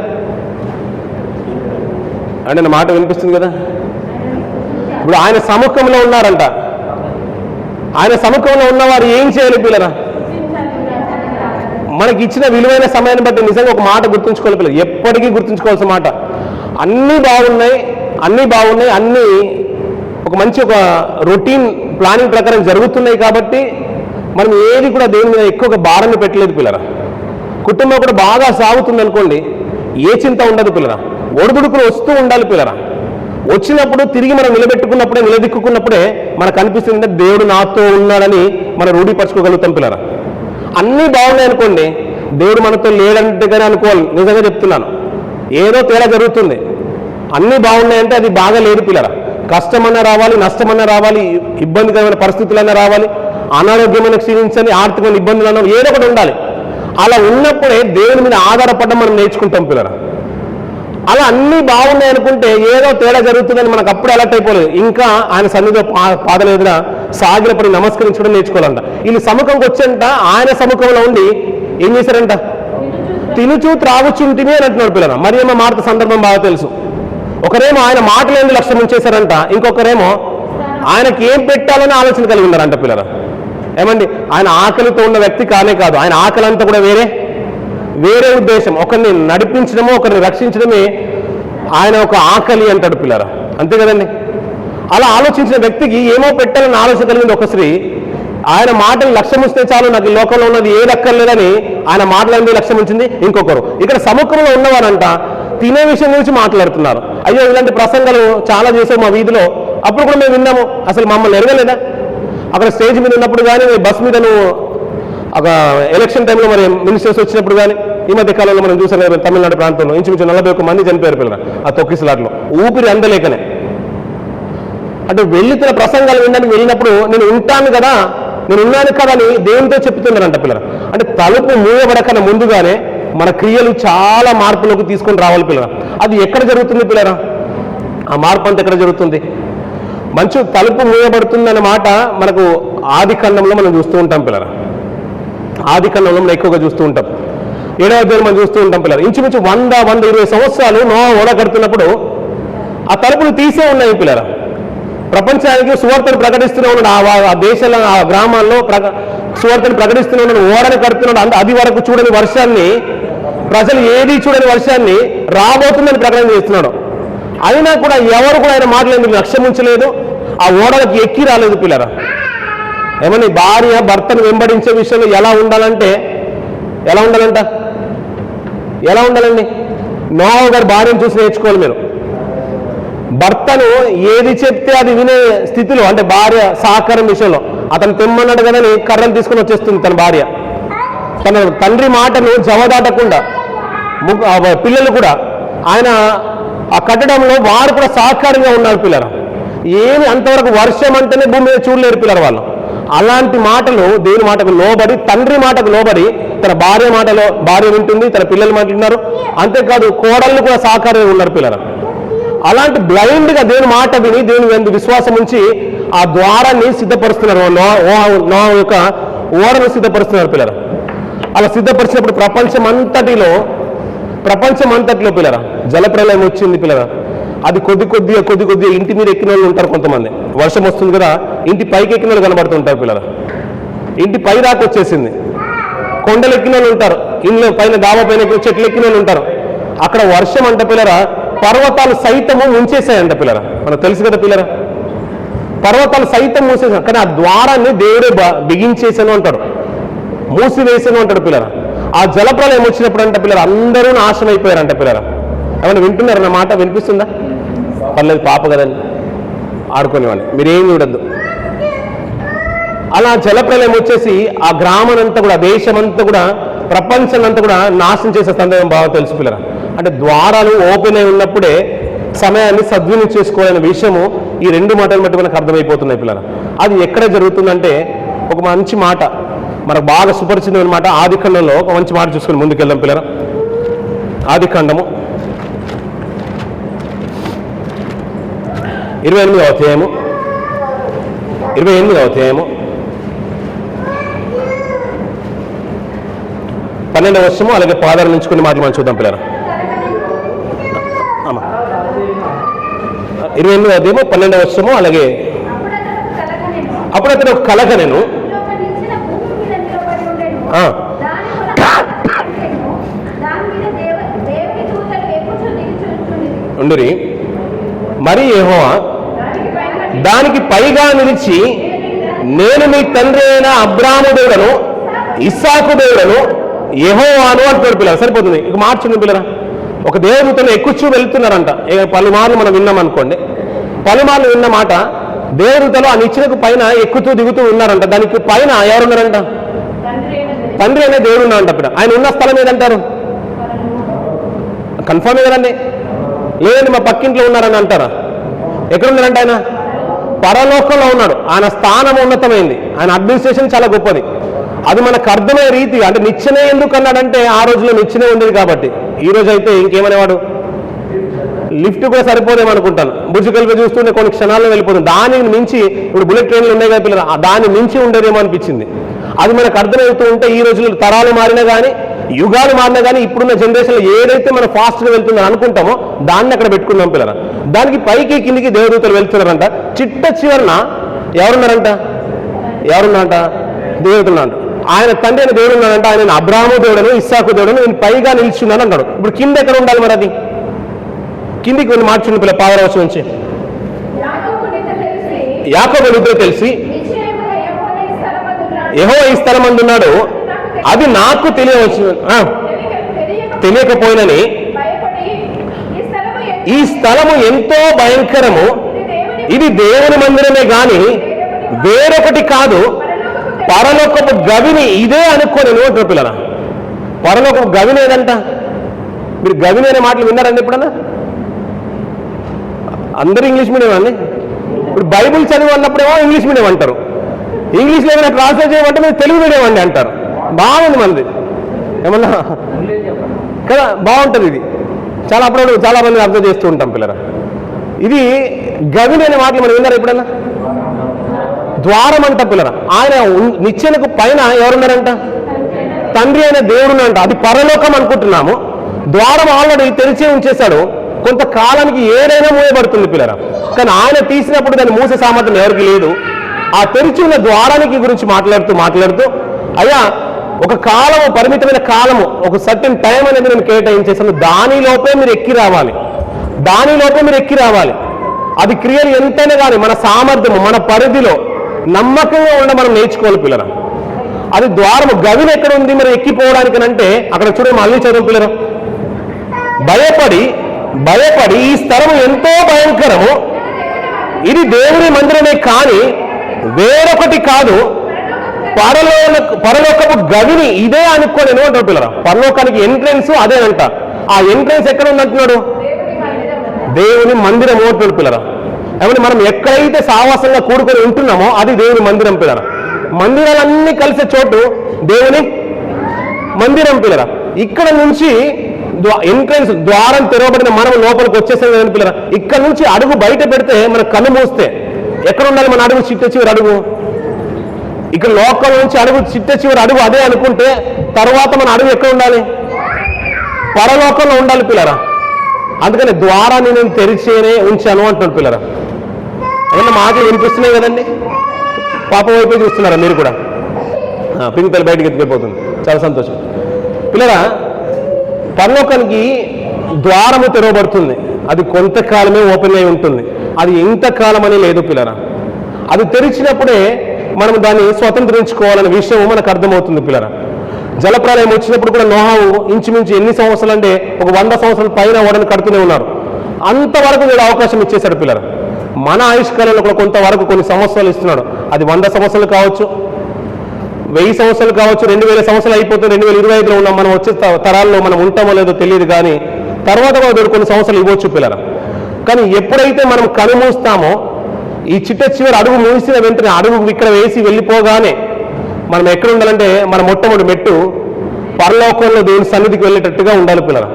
అంటే నా మాట వినిపిస్తుంది కదా. ఇప్పుడు ఆయన సముఖంలో ఉన్నారంట, ఆయన సముఖంలో ఉన్నవారు ఏం చేయాలి పిల్లరా? మనకి ఇచ్చిన విలువైన సమయాన్ని బట్టి నిజంగా ఒక మాట గుర్తుంచుకోవాలి పిల్లలు, ఎప్పటికీ గుర్తుంచుకోవాల్సిన మాట. అన్నీ బాగున్నాయి, అన్నీ ఒక మంచి ఒక రొటీన్ ప్లానింగ్ ప్రకారం జరుగుతున్నాయి, కాబట్టి మనం ఏది కూడా దేని మీద ఎక్కువగా భారాన్ని పెట్టలేదు పిల్లరా. కుటుంబం కూడా బాగా సాగుతుంది అనుకోండి, ఏ చింత ఉండదు పిల్లరా. ఒడిదుడుకులు వస్తూ ఉండాలి పిల్లరా. వచ్చినప్పుడు తిరిగి మనం నిలదిక్కున్నప్పుడే మనకు అనిపిస్తుంది దేవుడు నాతో ఉన్నాడని మనం రూఢీపరచుకోగలుగుతాం పిల్లరా. అన్నీ బాగున్నాయి అనుకోండి, దేవుడు మనతో లేడంటేగానే అనుకోవాలి. నిజంగా చెప్తున్నాను, ఏదో తేడా జరుగుతుంది. అన్నీ బాగున్నాయంటే అది బాగా లేదు పిల్లరా. కష్టమన్నా రావాలి, నష్టమన్నా రావాలి, ఇబ్బందికరమైన పరిస్థితులన్నా రావాలి, అనారోగ్యమైన క్షీణించని ఆర్థికమైన ఇబ్బందులు ఏదో ఒకటి ఉండాలి. అలా ఉన్నప్పుడే దేవుని మీద ఆధారపడడం మనం నేర్చుకుంటాం పిల్లరా. అలా అన్నీ బాగున్నాయి అనుకుంటే ఏదో తేడా జరుగుతుందని మనకు అప్పుడు అలర్ట్ అయిపోలేదు. ఇంకా ఆయన సన్నిధిలో పాదల ఎదుర సాగిలపడి నమస్కరించడం నేర్చుకోవాలంట. వీళ్ళు సముఖంకి వచ్చంట, ఆయన సముఖంలో ఉండి ఏం చేశారంట, తినుచు త్రాగుచుంటిమి అని అంటున్నాడు పిల్లరా. మరి ఏమో మాట సందర్భం బాగా తెలుసు. ఒకరేమో ఆయన మాటలేంది లక్ష్యం ఉంచేశారంట, ఇంకొకరేమో ఆయనకి ఏం పెట్టాలని ఆలోచన కలిగి ఉన్నారంట పిల్లరా. ఏమండి, ఆయన ఆకలితో ఉన్న వ్యక్తి కానే కాదు, ఆయన ఆకలి అంతా కూడా వేరే ఉద్దేశం. ఒకరిని నడిపించడమో ఒకరిని రక్షించడమే ఆయన ఒక ఆకలి అంటాడు పిల్లరా, అంతే కదండి. అలా ఆలోచించిన వ్యక్తికి ఏమో పెట్టాలని ఆలోచన కలిగింది ఒక స్త్రీ. ఆయన మాటలు లక్ష్యం ఉంచితే చాలు, నాకు ఈ లోకంలో ఉన్నది ఏ లెక్కర్లేదని ఆయన మాటలంది లక్ష్యం ఉంచింది. ఇంకొకరు ఇక్కడ సముఖంలో ఉన్నవారంట తినే విషయం గురించి మాట్లాడుతున్నారు. అయ్యో, ఇలాంటి ప్రసంగాలు చాలా చేసాం మా వీధిలో, అప్పుడు కూడా మేము విన్నాము, అసలు మమ్మల్ని ఎరగలేదా? అక్కడ స్టేజ్ మీద ఉన్నప్పుడు కానీ, బస్ మీద నువ్వు ఒక ఎలక్షన్ టైంలో మరి మినిస్టర్స్ వచ్చినప్పుడు కానీ, ఈ మధ్య కాలంలో మనం చూసాం కదా తమిళనాడు ప్రాంతంలో ఇంచుమించు 41 మంది చనిపోయారు పిల్లలు ఆ తొక్కిసలాట్లో, ఊపిరి అందలేకనే. అంటే తన ప్రసంగాలు వినడానికి వెళ్ళినప్పుడు నేను ఉంటాను కదా, నేను ఉన్నాను కదా అని దేవునితో చెప్తున్నారంట పిల్లలు. అంటే తలుపు మూయబడకన్నా ముందుగానే మన క్రియలు చాలా మార్పులోకి తీసుకొని రావాలి పిల్లలు. అది ఎక్కడ జరుగుతుంది పిల్లరా? ఆ మార్పు అంతా ఎక్కడ జరుగుతుంది? మంచి తలుపు మూయబడుతుందన్న మాట మనకు ఆది ఖండంలో మనం చూస్తూ ఉంటాం పిల్లరా. ఆది ఖండంలో మనం ఎక్కువగా చూస్తూ ఉంటాం. 7వ అధ్యాయం మనం చూస్తూ ఉంటాం పిల్లలు. ఇంచుమించు 120 సంవత్సరాలు నోవా ఓడ కడుతున్నప్పుడు ఆ తలుపులు తీసే ఉన్నాయి పిల్లరా. ప్రపంచానికి సువార్తను ప్రకటిస్తూనే ఉన్నాడు, ఆ దేశంలో ఆ గ్రామాల్లో సువార్తను ప్రకటిస్తూనే ఉన్నాడు, ఓడని కడుతున్నాడు. అది వరకు చూడని వర్షాన్ని, ప్రజలు ఏది చూడని వర్షాన్ని రాబోతుందని ప్రకటన చేస్తున్నాడు. అయినా కూడా ఎవరు కూడా ఆయన మాటలు లక్ష్యం ఉంచలేదు, ఆ ఓడలకు ఎక్కి రాలేదు పిల్లరా. ఏమని భార్య భర్తను వెంబడించే విషయంలో ఎలా ఉండాలంటే ఎలా ఉండాలండి? నోవా గారు భార్యను చూసి నేర్చుకోవాలి మీరు. భర్తను ఏది చెప్తే అది వినే స్థితిలో, అంటే భార్య సహకారం విషయంలో అతను తెమ్మన్నాడు కదా అని కర్రలు తీసుకొని వచ్చేస్తుంది తన భార్య. తన తండ్రి మాటను జవదాటకుండా పిల్లలు కూడా ఆయన ఆ కట్టడంలో వారు కూడా సహకారంగా ఉన్నారు పిల్లలు. ఏమి అంతవరకు వర్షం అంటేనే భూమి మీద చూడలేరు పిల్లలు వాళ్ళు. అలాంటి మాటలు దేవుని మాటకు లోబడి, తండ్రి మాటకు లోబడి తన భార్య వింటుంది, తన పిల్లలు మాట్లాడినారు. అంతేకాదు కోడళ్ళు కూడా సహకారంగా ఉన్నారు పిల్లలు. అలాంటి బ్లైండ్గా దేవుని మాట విని దేవుని విశ్వాసం ఉంచి ఆ ద్వారాన్ని సిద్ధపరుస్తున్నారు, నోవా యొక్క ఓడను సిద్ధపరుస్తున్నారు పిల్లలు. అలా సిద్ధపరిచినప్పుడు ప్రపంచమంతటిలో పిల్లరా జలప్రలయం వచ్చింది పిల్లరా. అది కొద్ది కొద్దిగా ఇంటి మీద ఎక్కిన వాళ్ళు ఉంటారు కొంతమంది. వర్షం వస్తుంది కదా, ఇంటి పైకి ఎక్కిన వాళ్ళు కనబడుతుంటారు పిల్లరా. ఇంటి పై దాకా వచ్చేసింది. కొండలు ఎక్కిన వాళ్ళు ఉంటారు, ఇంట్లో పైన డాబా పైన చెట్లు ఎక్కిన వాళ్ళు ఉంటారు. అక్కడ వర్షం అంట పిల్లరా పర్వతాలు సైతము ముంచేసాయంట పిల్లరా. మనకు తెలుసు కదా పిల్లరా, పర్వతాలు సైతం మూసేసాను, కానీ ఆ ద్వారాన్ని దేవుడే బిగించేసాను అంటాడు, మూసివేసాను అంటాడు పిల్లరా. ఆ జలప్రలయం వచ్చినప్పుడు అంట పిల్లలు అందరూ నాశనం అయిపోయారంట పిల్లరా. ఏమన్నా వింటున్నారు నా మాట? వినిపిస్తుందా? పర్లేదు, పాప కదండి, ఆడుకునేవాడిని, మీరేం చూడద్దు. అలా జలప్రలయం వచ్చేసి ఆ గ్రామమంతా కూడా, దేశమంతా కూడా, ప్రపంచమంతా కూడా నాశనం చేసే సందర్భం బాగా తెలుసు పిల్లరా. అంటే ద్వారాలు ఓపెన్ అయి ఉన్నప్పుడే సమయాన్ని సద్వినియోగం చేసుకోవాలనే విషయము ఈ 2 మాటలు బట్టి మనకు అర్థమైపోతున్నాయి పిల్లరా. అది ఎక్కడ జరుగుతుందంటే ఒక మంచి మాట మనకు బాగా సుపరిచితమైన మాట ఆది ఖండంలో ఒక మంచి మాట చూసుకొని ముందుకెళ్దాం పిల్లరా. ఆది ఖండము 28వ అధ్యాయము 12వ వర్షము అలాగే పాదాల నుంచి కొన్ని మాటలు మనం చూద్దాం పిల్లరా. 28వ అధ్యాయము 12వ వర్షము అలాగే అప్పుడు అతను ఒక కలగనెను ఉండురి. మరి యెహోవా దానికి పైగా నిలిచి, నేను మీ తండ్రి అయిన అబ్రాహాము దేవుడను, ఇస్సాకు దేవుడను, యెహోవాను అంటున్నాడు పిల్లలు. సరిపోతుంది, ఇక మార్చుంది పిల్లరా. ఒక దేవదూతను ఎక్కుచూ వెళ్తున్నారంట. పలుమార్లు మనం విన్నాం అనుకోండి, పలుమార్లు విన్న మాట దేవదూతలు ఆ నిచ్చెనకు పైన ఎక్కుతూ దిగుతూ ఉన్నారంట. దానికి పైన ఎవరున్నారంట? తండ్రి అనే దేవుడు ఉన్నారంట. ఆయన ఉన్న స్థలం ఏదంటారు? కన్ఫర్మే కదండి. లేదండి మా పక్కింట్లో ఉన్నారని అంటారా? ఎక్కడున్నారంట? ఆయన పరలోకంలో ఉన్నాడు. ఆయన స్థానం ఉన్నతమైంది, ఆయన అడ్మినిస్ట్రేషన్ చాలా గొప్పది. అది మనకు అర్థమయ్యే రీతిగా, అంటే నిచ్చెన ఎందుకు అన్నాడంటే ఆ రోజులో నిచ్చెనే ఉండేది కాబట్టి. ఈ రోజు అయితే ఇంకేమనేవాడు, లిఫ్ట్ కూడా సరిపోదేమనుకుంటాను. బుజ్జికల్పి చూస్తుంటే కొన్ని క్షణాల్లో వెళ్ళిపోతుంది. దానికి మించి ఇప్పుడు బుల్లెట్ ట్రైన్లు ఉన్నాయి కదా పిల్లలు, దాన్ని మించి ఉండేదేమో అనిపించింది. అది మనకు అర్థమవుతూ ఉంటే ఈ రోజుల్లో తరాలు మారినా కానీ యుగాలు మారినా కానీ ఇప్పుడున్న జనరేషన్లో ఏదైతే మనం ఫాస్ట్గా వెళ్తుందని అనుకుంటామో దాన్ని అక్కడ పెట్టుకుందాం పిల్లరా. దానికి పైకి కిందికి దేవదూతలు వెళ్తున్నారంట. చిట్ట చివరన ఎవరున్నారంట? దేవతలున్నారంట. ఆయన తండ్రి అయిన దేవుడు ఉన్నాడంట. ఆయన అబ్రాహాము దేవుడను, ఇస్సాకు దేవుడను, నేను పైగా నిలిచున్నాను అన్నాడు. ఇప్పుడు కింద ఎక్కడ ఉండాలి మరి? అది కిందికి వెళ్ళి మార్చుంది పిల్ల 10వ వచనం నుంచి. యాకోబు నిద్ర తెలిసి యెహోవా ఈ స్థలమందున్నాడు, అది నాకు తెలియకపోయినని, ఈ స్థలము ఎంతో భయంకరము, ఇది దేవుని మందిరమే గాని వేరొకటి కాదు, పరలోకపు గవిని ఇదే అనుకోని అంటారు పిల్లల. పరలోకపు గవిని ఏదంట? మీరు గవిని అనే మాటలు విన్నారండి ఎప్పుడన్నా? అందరూ ఇంగ్లీష్ మీడియం అండి. ఇప్పుడు బైబుల్ చదివి అన్నప్పుడేమో ఇంగ్లీష్ మీడియం అంటారు, ఇంగ్లీష్లో ఏమైనా ట్రాన్స్లేట్ చేయమంటే మీరు తెలుగు మీడియం అండి అంటారు. బాగుంది మనది ఏమన్నా కదా, బాగుంటుంది ఇది. అప్పుడప్పుడు చాలా మంది అర్థం చేస్తూ ఉంటాం పిల్లరా. ఇది గవిని అనే మాటలు మనం విన్నారా ఎప్పుడన్నా? ద్వారం అంట పిల్లరా. ఆయన నిచ్చెనకు పైన ఎవరున్నారంట? తండ్రి అయిన దేవుడునంట. అది పరలోకం అనుకుంటున్నాము. ద్వారం ఆల్రెడీ తెరిచే ఉంచేశాడు. కొంతకాలానికి ఏదైనా మూయబడుతుంది పిల్లరా. కానీ ఆయన తీసినప్పుడు దాన్ని మూసే సామర్థ్యం ఎవరికి లేదు. ఆ తెరిచి ఉన్న ద్వారానికి గురించి మాట్లాడుతూ అయ్యా ఒక కాలము, పరిమితమైన కాలము, ఒక సర్టెన్ టైం అనేది నేను కేటాయించేసాను, దానిలోపే మీరు ఎక్కి రావాలి. అది క్రియలు ఎంతైనా కానీ మన సామర్థ్యము, మన పరిధిలో నమ్మకంగా ఉండ మనం నేర్చుకోవాలి పిల్లరా. అది ద్వారము. గవిని ఎక్కడ ఉంది మరి ఎక్కిపోవడానికి అంటే? అక్కడ చూడండి, మళ్ళీ చదువు పిల్లరా. భయపడి ఈ స్థలము ఎంతో భయంకరము, ఇది దేవుని మందిరమే కానీ వేరొకటి కాదు, పరలోకపు గవిని ఇదే అనుకోని అంటారు పిల్లరా. పరలోకానికి ఎంట్రెన్స్ అదే అంట. ఆ ఎంట్రెన్స్ ఎక్కడ ఉందంటున్నాడు? దేవుని మందిరం అంటున్నాడు పిల్లరా. ఏమంటే మనం ఎక్కడైతే సావాసంగా కూడుకొని ఉంటున్నామో అది దేవుని మందిరం పిల్లరా. మందిరాలన్నీ కలిసే చోటు దేవుని మందిరం పిల్లరా. ఇక్కడ నుంచి ఎంట్రెన్స్ ద్వారం తెరవబడిన మనం లోపలికి వచ్చేసాం కదండి పిల్లరా. ఇక్కడ నుంచి అడుగు బయట పెడితే మన కన్ను మూస్తే ఎక్కడ ఉండాలి మన అడుగు? చిట్ట చివరి అడుగు. ఇక్కడ లోకల్ నుంచి అడుగు, చిట్ట చివరి అడుగు అదే అనుకుంటే తర్వాత మన అడుగు ఎక్కడ ఉండాలి? పరలోకంలో ఉండాలి పిల్లరా. అందుకని ద్వారాన్ని నేను తెరిచేనే ఉంచాను అంటున్నాడు పిల్లరా. ఏమన్నా మాటలు వినిపిస్తున్నాయి కదండి. పాప వైపు చూస్తున్నారా మీరు కూడా? పింక్ తల్లి బయటకు ఎత్తుకెళ్ళిపోతుంది. చాలా సంతోషం పిల్లరా. పరలోకానికి ద్వారము తెరవబడుతుంది. అది కొంతకాలమే ఓపెన్ అయి ఉంటుంది. అది ఎంతకాలం అని లేదు పిల్లరా. అది తెరిచినప్పుడే మనం దాన్ని స్వతంత్రించుకోవాలనే విషయం మనకు అర్థమవుతుంది పిల్లరా. జలప్రలయం వచ్చినప్పుడు కూడా నోహావు ఇంచుమించు ఎన్ని సంవత్సరాలు అంటే ఒక 100 సంవత్సరాల పైన ఓడను కడుతూనే ఉన్నారు. అంతవరకు వీడు అవకాశం ఇచ్చేశాడు పిల్లరా. మన ఆయుష్కాలంలో కూడా కొంతవరకు కొన్ని సంవత్సరాలు ఇస్తున్నాడు. అది 100 సంవత్సరాలు కావచ్చు, 1000 సంవత్సరాలు కావచ్చు, 2000 సంవత్సరాలు అయిపోతుంది. 2025లో ఉన్నాం మనం. వచ్చే తరాల్లో మనం ఉంటామో లేదో తెలియదు, కానీ తర్వాత కూడా కొన్ని సంవత్సరాలు ఇవ్వచ్చు పిల్లరా. కానీ ఎప్పుడైతే మనం కనుమూస్తామో, ఈ చిట్ట చివరి అడుగు మూసిన వెంటనే అడుగు ఇక్కడ వేసి వెళ్ళిపోగానే మనం ఎక్కడ ఉండాలంటే మన మొట్టమొదటి మెట్టు పరలోకంలో దేవుని సన్నిధికి వెళ్ళేటట్టుగా ఉండాలి పిల్లరా.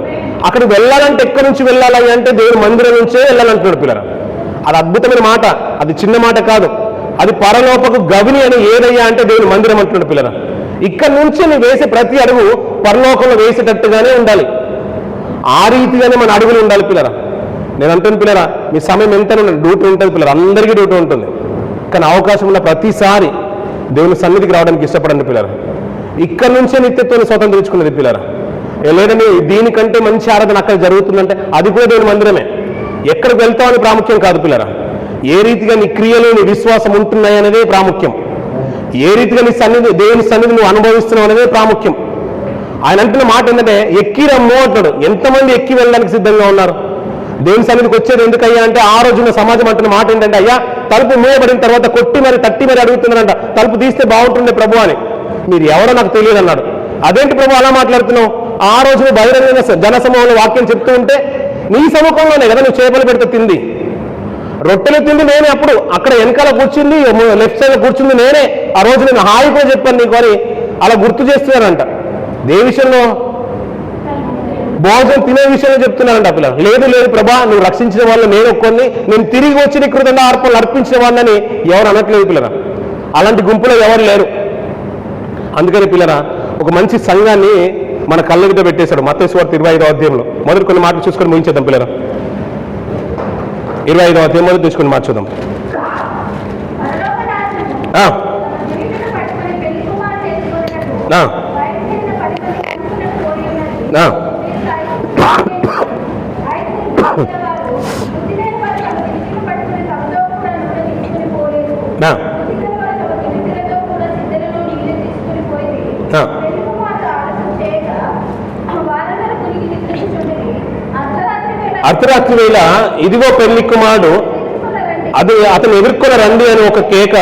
అక్కడికి వెళ్ళాలంటే ఎక్కడి నుంచి వెళ్ళాలి అంటే దేవుని మందిరం నుంచే వెళ్ళాలంటున్నాడు పిల్లరా. అది అద్భుతమైన మాట, అది చిన్న మాట కాదు. అది పరలోకపు గవిని అని ఏదయ్యా అంటే దేవుని మందిరం అంటున్నాడు పిల్లరా. ఇక్కడ నుంచి నువ్వు వేసే ప్రతి అడుగు పరలోకంలో వేసేటట్టుగానే ఉండాలి. ఆ రీతిగానే మన అడుగులు ఉండాలి పిల్లరా. నేను అంటాను పిల్లరా, మీ సమయం ఎంత డ్యూటీ ఉంటుంది పిల్లరా. అందరికీ డ్యూటీ ఉంటుంది. కానీ అవకాశం ఉన్న ప్రతిసారి దేవుని సన్నిధికి రావడానికి ఇష్టపడండి పిల్లరా. ఇక్కడ నుంచే నిత్యత్వాన్ని స్వతంత్రించుకున్నది పిల్లరా. లేదండి దీనికంటే మంచి ఆరాధన అక్కడ జరుగుతుందంటే అది కూడా దేవుని మందిరమే. ఎక్కడికి వెళ్తామని ప్రాముఖ్యం కాదు పిల్లరా. ఏ రీతిగా నీ క్రియలు, నీ విశ్వాసం ఉంటున్నాయనేదే ప్రాముఖ్యం. ఏ రీతిగా నీ సన్నిధి, దేవుని సన్నిధి నువ్వు అనుభవిస్తున్నావు అనేదే ప్రాముఖ్యం. ఆయన అంటున్న మాట ఏంటంటే ఎక్కి రమ్ము అంటాడు. ఎంతమంది ఎక్కి వెళ్ళడానికి సిద్ధంగా ఉన్నారు? దేవుని సన్నిధికి వచ్చేది ఎందుకయ్యా అంటే ఆ రోజున సమాజం అంటున్న మాట ఏంటంటే, అయ్యా తలుపు మూయబడిన తర్వాత కొట్టి మరి తట్టి మరి అడుగుతున్నారంట, తలుపు తీస్తే బాగుంటుండే ప్రభు అని. మీరు ఎవరో నాకు తెలియదు అన్నాడు. అదేంటి ప్రభు అలా మాట్లాడుతున్నావు? ఆ రోజు బహిరంగంగా జనసమూహంలో వాక్యం చెప్తూ ఉంటే నీ సముఖంలోనే కదా నువ్వు చేపలు పెడితే తింది, రొట్టెలు తింది నేనే. అప్పుడు అక్కడ వెనకాల కూర్చుంది, లెఫ్ట్ సైడ్ కూర్చుంది నేనే. ఆ రోజు నేను హాయిగా చెప్పాను నీకు అని అలా గుర్తు చేస్తున్నారంట. ఏ విషయంలో? భోజనం తినే విషయంలో చెప్తున్నారంట పిల్లలు. లేదు ప్రభా నువ్వు రక్షించిన వాళ్ళు నేను ఒక్కొని, నేను తిరిగి వచ్చి నీ కృతజ్ఞత అర్పణలు అర్పించిన వాళ్ళని ఎవరు అనట్లేదు పిల్లరా. అలాంటి గుంపులో ఎవరు లేరు. అందుకని పిల్లరా ఒక మంచి సంఘాన్ని మన కళ్ళెదుట పెట్టేశాడు. మత్తయి సువార్త 25వ అధ్యాయంలో మొదటి కొన్ని మాటలు చూసుకొని ముగించేద్దాం పిల్లరా. 25వ అధ్యాయం మొదటి తీసుకొని మార్చుదాం. అర్ధరాత్రి వేళ ఇదిగో పెళ్లి కుమారుడు అతను ఎదుర్కొన్న రండి అని ఒక కేక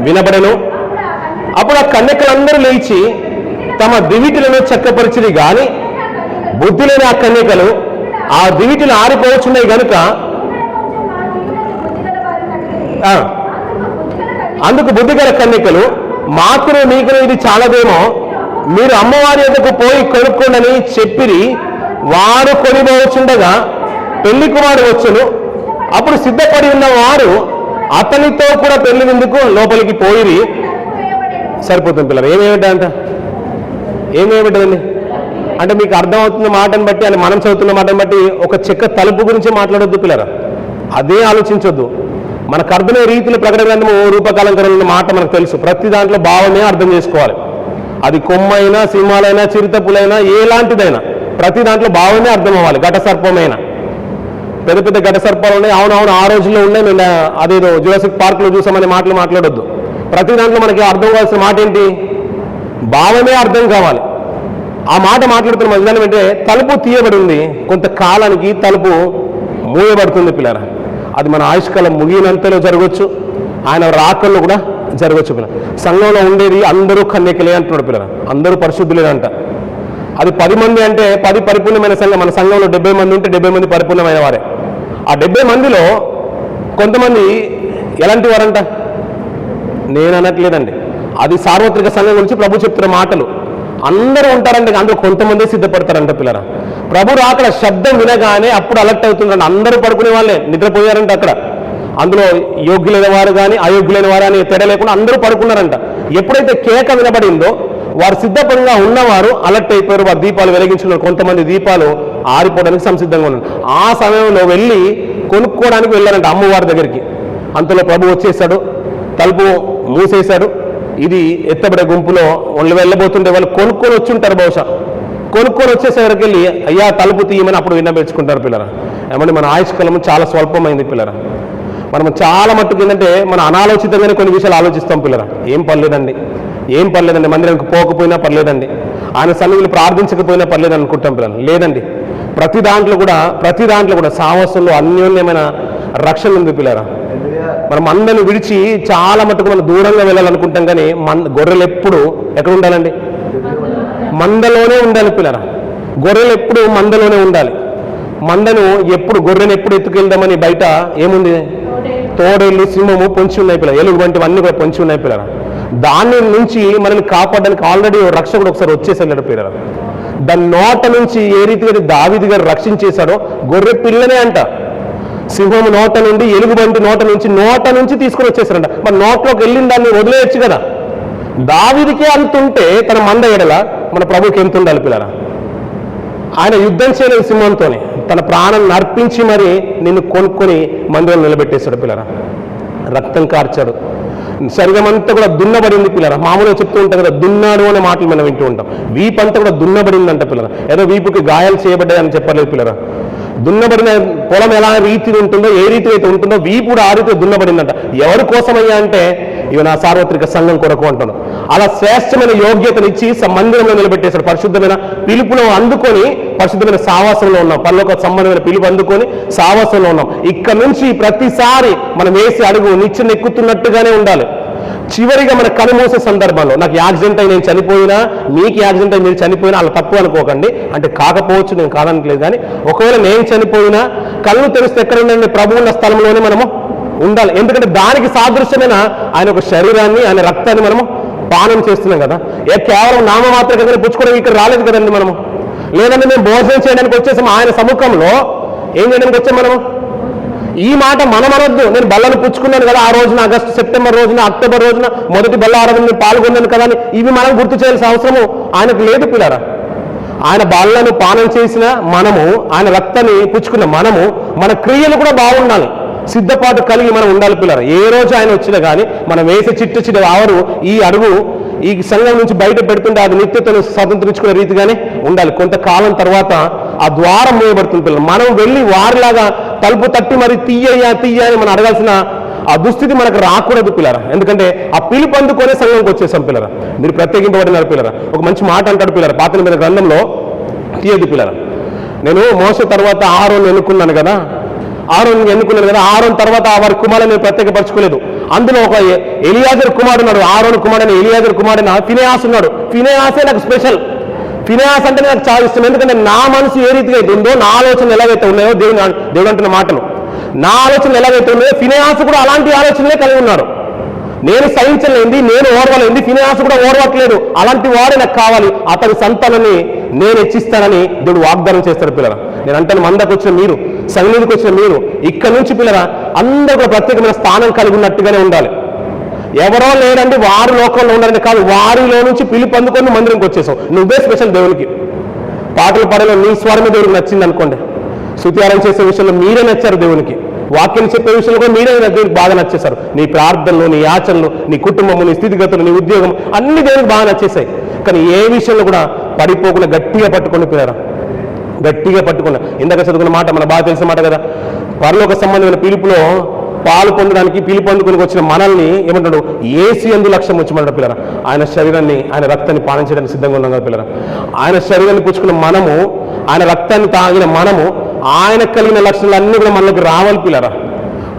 వినబడెను. అప్పుడు ఆ కన్యకలందరూ లేచి తమ దివిటిలను చక్కపరిచిరి గాని బుద్ధి లేని ఆ కన్యకలు ఆ దివిటిని ఆరిపోవచ్చున్నాయి గనుక అందుకు బుద్ధిగల కన్యకలు మాకును మీకును ఇది చాలదేమో, మీరు అమ్మవారి యొద్దకు పోయి కొనుక్కోండి చెప్పిరి. వారు కొనిపోవచ్చుండగా పెళ్లి కుమారుడు వచ్చును. అప్పుడు సిద్ధపడి ఉన్న వారు అతనితో కూడా పెళ్లి విందుకు లోపలికి పోయిరి. సరిపోతుంది పిల్లలు. ఏమేమిటండి అంటే మీకు అర్థమవుతున్న మాటను బట్టి అని మనం చదువుతున్న మాటను బట్టి ఒక చెక్క తలుపు గురించి మాట్లాడొద్దు పిల్లరా. అదే ఆలోచించొద్దు. మనకు అర్థమయ్యే రీతిలో ప్రకటన గ్రంథము రూపకాలంకరణ మాట మనకు తెలుసు. ప్రతి దాంట్లో భావమే అర్థం చేసుకోవాలి. అది కొమ్మైనా సింహాలైనా చిరుతపులైనా ఎలాంటిదైనా ప్రతి దాంట్లో భావమే అర్థం అవ్వాలి. ఘట సర్పమైనా పెద్ద పెద్ద ఘట సర్పాలు ఉన్నాయి. అవునవును ఆ రోజుల్లో ఉన్నాయి. మేము అదేదో జురాసిక్ పార్క్లో చూసామనే మాటలు మాట్లాడొద్దు. ప్రతి దాంట్లో మనకి అర్థం కావాల్సిన మాట ఏంటి? భావమే అర్థం కావాలి. ఆ మాట మాట్లాడుతున్న విధానం అంటే తలుపు తీయబడి ఉంది, కొంతకాలానికి తలుపు మూయబడుతుంది పిల్లరా. అది మన ఆయుష్కాలం ముగినంతలో జరగవచ్చు, ఆయన రాకల్లో కూడా జరగవచ్చు పిల్లలు. సంఘంలో ఉండేది అందరూ కన్యకలే అంటున్నాడు పిల్లరా. అందరూ పరిశుద్ధులేనంట. అది 10 మంది అంటే 10 పరిపూర్ణమైన సంఘం. మన సంఘంలో 70 మంది ఉంటే 70 మంది పరిపూర్ణమైన వారే. ఆ 70 మందిలో కొంతమంది ఎలాంటి వారంట? నేను అనట్లేదండి, అది సార్వత్రిక సంఘం గురించి ప్రభు చెప్తున్న మాటలు. అందరూ ఉంటారంటే అందులో కొంతమంది సిద్ధపడతారంట పిల్లరా. ప్రభు రాకడ శబ్దం వినగానే అప్పుడు అలర్ట్ అవుతుందంట. అందరూ పడుకునే వాళ్ళే నిద్రపోయారంట అక్కడ. అందులో యోగ్యులైన వారు కానీ అయోగ్యులైన వారు అని తేడా లేకుండా అందరూ పడుకున్నారంట. ఎప్పుడైతే కేక వినబడిందో వారు సిద్ధపడంగా ఉన్నవారు అలర్ట్ అయిపోయారు. వారు దీపాలు వెలిగించుకున్నారు. కొంతమంది దీపాలు ఆరిపోవడానికి సంసిద్ధంగా ఉన్నారు. ఆ సమయంలో వెళ్ళి కొనుక్కోవడానికి వెళ్ళారంట అమ్మవారి దగ్గరికి. అంతలో ప్రభు వచ్చేసాడు, తలుపు మూసేశాడు. ఇది ఎత్తబడే గుంపులో వాళ్ళు వెళ్ళబోతుంటే వాళ్ళు కొనుక్కొని వచ్చి ఉంటారు. బహుశా కొనుక్కొని వచ్చేసరికి వెళ్ళి అయ్యా తలుపు తీయమని అప్పుడు విన్నపించుకుంటారు పిల్లరా. ఏమంటే మన ఆయుష్కాలం చాలా స్వల్పమైంది పిల్లరా. మనం చాలా మట్టుకు ఏంటంటే మన అనాలోచితంగానే కొన్ని విషయాలు ఆలోచిస్తాం పిల్లరా. ఏం పర్లేదండి మందిరానికి పోకపోయినా పర్లేదండి, ఆయన సన్నిధిలో ప్రార్థించకపోయినా పర్లేదు అనుకుంటాం పిల్లలు. లేదండి, ప్రతి దాంట్లో కూడా సాహసంలో అన్యోన్యమైన రక్షణ ఉంది పిల్లరా. మనం మందను విడిచి చాలా మట్టుకు మనం దూరంగా వెళ్ళాలనుకుంటాం, కానీ గొర్రెలు ఎప్పుడు ఎక్కడ ఉండాలండి? మందలోనే ఉండాలి పిల్లరా. గొర్రెలు ఎప్పుడు మందలోనే ఉండాలి. గొర్రెను ఎప్పుడు ఎత్తుకెళ్దామని బయట ఏముంది? తోడేళ్ళు, సింహము పొంచి ఉన్నాయి పిల్లలు, ఎలుగు వంటివి అన్ని కూడా పొంచి ఉన్నాయి పిల్లరా. దాని నుంచి మనల్ని కాపాడడానికి ఆల్రెడీ రక్షకుడు ఒకసారి వచ్చేసాడు పిల్లరా. దాని నోట నుంచి ఏ రీతిగా దావీదు గారు రక్షించేశాడో గొర్రె పిల్లనే అంట. సింహం నోట నుండి, ఎలుగుబంటి నోట నుంచి తీసుకుని వచ్చేసారంట. మరి నోట్లోకి వెళ్ళిన దాన్ని వదిలేయచ్చు కదా. దావీదుకే అంతుంటే తన మంద ఎడల మన ప్రభుకి ఎంత ఉండాలి పిల్లరా. ఆయన యుద్ధం చేయలేదు సింహంతోనే, తన ప్రాణం నర్పించి మరి నిన్ను కొనుక్కొని మందిరంలో నిలబెట్టేశాడు పిల్లరా. రక్తం కార్చాడు, శరీరం అంతా కూడా దున్నబడింది పిల్లరా. మామూలుగా చెప్తూ ఉంటాం కదా, దున్నాడు అనే మాటలు మనం వింటూ ఉంటాం. వీపంతా కూడా దున్నబడిందంట పిల్లరా. ఏదో వీపుకి గాయాలు చేయబడ్డాయి అని చెప్పలేదు పిల్లరా. దున్నబడిన పొలం ఎలా రీతి ఉంటుందో, ఏ రీతి అయితే ఉంటుందో వీపు కూడా ఆ రీతి దున్నబడిందంట. ఎవరి కోసమయ్యా అంటే ఇవి నా సార్వత్రిక సంఘం కొరకు అంటాను. అలా శ్రేష్టమైన యోగ్యతనిచ్చి మందిరంలో నిలబెట్టేశాడు. పరిశుద్ధమైన పిలుపులో అందుకొని పరిశుద్ధమైన సావాసంలో ఉన్నాం. పరలోక సంబంధమైన పిలుపు అందుకొని సావాసంలో ఉన్నాం. ఇక్కడ నుంచి ప్రతిసారి మనం వేసి అడుగు నిచ్చెన ఎక్కుతున్నట్టుగానే ఉండాలి. చివరిగా మన కనుమూసే సందర్భంలో నాకు యాక్సిడెంట్ అయి నేను చనిపోయినా, మీకు యాక్సిడెంట్ అయి మీరు చనిపోయినా అలా తప్పు అనుకోకండి. అంటే కాకపోవచ్చు, నేను కాదనట్లేదు. కానీ ఒకవేళ నేను చనిపోయినా కళ్ళు తెరిస్తే ఎక్కడ ఉండండి? ప్రభు ఉన్న స్థలంలోనే మనము ఉండాలి. ఎందుకంటే దానికి సాదృశ్యమైన ఆయన ఒక శరీరాన్ని, ఆయన రక్తాన్ని మనము పానం చేస్తున్నాం కదా. కేవలం నామమాత్రంగా పుచ్చుకోవడానికి ఇక్కడ రాలేదు కదండి మనము. లేదంటే మేము భోజనం చేయడానికి వచ్చేసాం, ఆయన సముఖంలో ఏం చేయడానికి వచ్చాం మనము? ఈ మాట మనం అనొద్దు. నేను బల్లను పుచ్చుకున్నాను కదా ఆ రోజున, ఆగస్టు సెప్టెంబర్ రోజున, అక్టోబర్ రోజున మొదటి బల్ల ఆరాధన పాల్గొన్నాను కదా అని ఇవి మనం గుర్తు చేయాల్సిన అవసరము ఆయనకు లేదు పిల్లరా. ఆయన బాళ్ళను పానం చేసిన మనము, ఆయన రక్తాన్ని పుచ్చుకున్న మనము, మన క్రియలు కూడా బాగుండాలి, సిద్ధపాటు కలిగి మనం ఉండాలి పిల్లలు. ఏ రోజు ఆయన వచ్చినా కానీ మనం వేసే చిట్ట ఆవరు ఈ అడుగు ఈ సంఘం నుంచి బయట పెడుతుంటే అది నిత్యతను స్వతంత్రించుకునే రీతిగానే ఉండాలి. కొంతకాలం తర్వాత ఆ ద్వారం మూయబడుతుంది పిల్లలు. మనం వెళ్ళి వారిలాగా తలుపు తట్టి మరి తీయ్యా అని మనం అడగాల్సిన ఆ దుస్థితి మనకు రాకూడదు పిల్లరా. ఎందుకంటే ఆ పిలుపు అందుకొనే సంఘంకి వచ్చేసాం పిల్లరా. మీరు ప్రత్యేకింపబడినారు పిల్లరా. ఒక మంచి మాట అంటాడు పిల్లరా పాత నిబంధన గ్రంథంలో, తీయదు పిల్లరా. నేను మోసే తర్వాత ఆరోను ఎన్నుకున్నాను కదా, ఆరోన్ తర్వాత వారి కుమారుని నేను ప్రత్యేకపరచుకోలేదు. అందులో ఒక ఎలియాజర్ కుమారుడు ఉన్నాడు, ఆరోను కుమారుడు ఎలియాజర్ కుమారుడు ఫినెహాస్ ఉన్నాడు. ఫినెహాసే నాకు స్పెషల్. ఫినెహాస్ అంటే నాకు చాలా ఇష్టం. ఎందుకంటే నా మనసు ఏ రీతిగా అయితే ఉందో, నా ఆలోచనలు ఎలాగైతే ఉన్నాయో, దేవుడు అంటున్న మాటలు, నా ఆలోచనలు ఎలాగైతే ఉన్నాయో ఫినెహాస్ కూడా అలాంటి ఆలోచనలే కలిగి ఉన్నాడు. నేను సహించలేంది, నేను ఓర్వలేంది, ఫినెహాస్ కూడా ఓర్వట్లేదు. అలాంటి వాడే నాకు కావాలి, అతని సంతానాన్ని నేను హెచ్చిస్తానని దేవుడు వాగ్దానం చేస్తాడు పిల్లరా. నేను అంటాను, మందకు వచ్చిన మీరు, సన్నిధికి వచ్చిన మీరు, ఇక్కడ నుంచి పిల్లరా అందరూ కూడా ప్రత్యేకమైన స్థానం కలిగి ఉన్నట్టుగానే ఉండాలి. ఎవరో లేదండి వారి లోకంలో ఉండాలని కాదు, వారిలో నుంచి పిలుపు అందుకొని మందిరంకి వచ్చేసావు. నువ్వే స్పెషల్ దేవునికి. పాటలు పాడలో నీ స్వరమే దేవుడికి నచ్చింది అనుకోండి, స్తుతియారం చేసే విషయంలో మీరే నచ్చారు దేవునికి, వాక్యం చెప్పే విషయంలో కూడా మీరే దేవునికి బాగా నచ్చేశారు. నీ ప్రార్థనలు, నీ యాచనలు, నీ కుటుంబము, నీ స్థితిగతులు, నీ ఉద్యోగం అన్ని దేవునికి బాగా నచ్చేసాయి. కానీ ఏ విషయంలో కూడా పడిపోకుండా గట్టిగా పట్టుకొని పిల్లరా, గట్టిగా పట్టుకున్నా. ఇందాక చదువుకున్న మాట మన బాగా తెలిసిన మాట కదా, పరలోక సంబంధమైన పిలుపులో పాలు పొందడానికి పిలుపు అందుకుని వచ్చిన మనల్ని ఏమంటాడు, ఏసి ఎందు లక్ష్యం వచ్చి పిల్లరా. ఆయన శరీరాన్ని, ఆయన రక్తాన్ని పానం చేయడానికి సిద్ధంగా ఉన్నాం కదా పిల్లరా. ఆయన శరీరాన్ని పుచ్చుకున్న మనము, ఆయన రక్తాన్ని తాగిన మనము, ఆయన కలిగిన లక్షణాలు అన్నీ కూడా మనలోకి రావాలి పిల్లరా.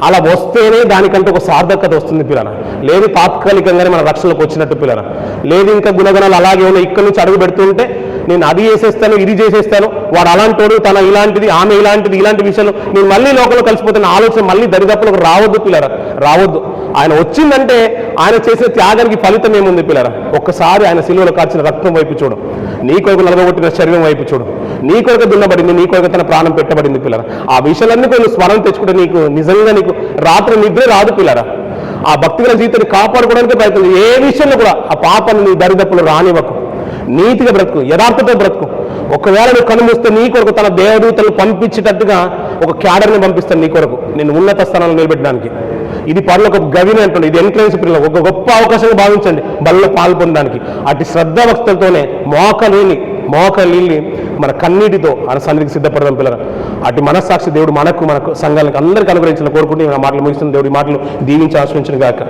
అలా వస్తేనే దానికంటే ఒక సార్థకత వస్తుంది పిల్లరా. లేదు తాత్కాలికంగానే మన రక్షణలోకి వచ్చినట్టు పిల్లరా. లేదు ఇంకా గుణగణాలు అలాగే ఉన్నాయి, ఇక్కడ నుంచి అడుగు పెడుతుంటే నేను అది చేసేస్తాను, ఇది చేసేస్తాను, వాడు అలాంటోడు, తన ఇలాంటిది, ఆమె ఇలాంటిది, ఇలాంటి విషయాలు నేను మళ్ళీ లోకంలో కలిసిపోతున్న ఆలోచన మళ్ళీ దరిదాపులకు రావద్దు పిల్లరా, రావద్దు. ఆయన వచ్చిందంటే ఆయన చేసిన త్యాగానికి ఫలితం ఏముంది పిల్లరా. ఒక్కసారి ఆయన సిలువలో కార్చిన రక్తం వైపు చూడు, నీ కొరకు నలగొట్టిన శరీరం వైపు చూడు, నీ కొరకు దున్నబడింది, నీ కొరకు తన ప్రాణం పెట్టబడింది పిల్లరా. ఆ విషయాలన్నీ కొన్ని స్మరణ తెచ్చుకుంటే నీకు నిజంగా నీకు రాత్రి నిద్ర రాదు పిల్లరా. ఆ భక్తిగల జీవితాన్ని కాపాడుకోవడానికి ప్రయత్నం. ఏ విషయంలో కూడా ఆ పాపను నీ దరిదప్పులు రానివ్వకు, నీతిగా బ్రతుకు, యథార్థతో బ్రతుకు. ఒకవేళ నువ్వు కనుమూస్తే నీ కొరకు తన దేవదూతలు పంపించేటట్టుగా ఒక క్యాడర్ని పంపిస్తాను నీ కొరకు, నేను ఉన్నత స్థానాలు నిలబెట్టడానికి. ఇది పనులకు ఒక గవిని అంటుంది, ఇది ఎంట్రన్స్ పిల్లలు ఒక గొప్ప అవకాశంగా భావించండి బలలో పాల్పొందడానికి. అటు శ్రద్ధాభక్తులతోనే మోకలీల్ని మన కన్నీటితో ఆయన సన్నిధికి సిద్ధపడదాం పిల్లలు. అటు మనస్సాక్షి దేవుడు మనకు సంఘాలకు అందరికీ అనుగ్రహించిన కోరుకుంటే నా మాటలు ముగిస్తున్న దేవుడి మాటలు దీవించి ఆశ్రయించిన గాక.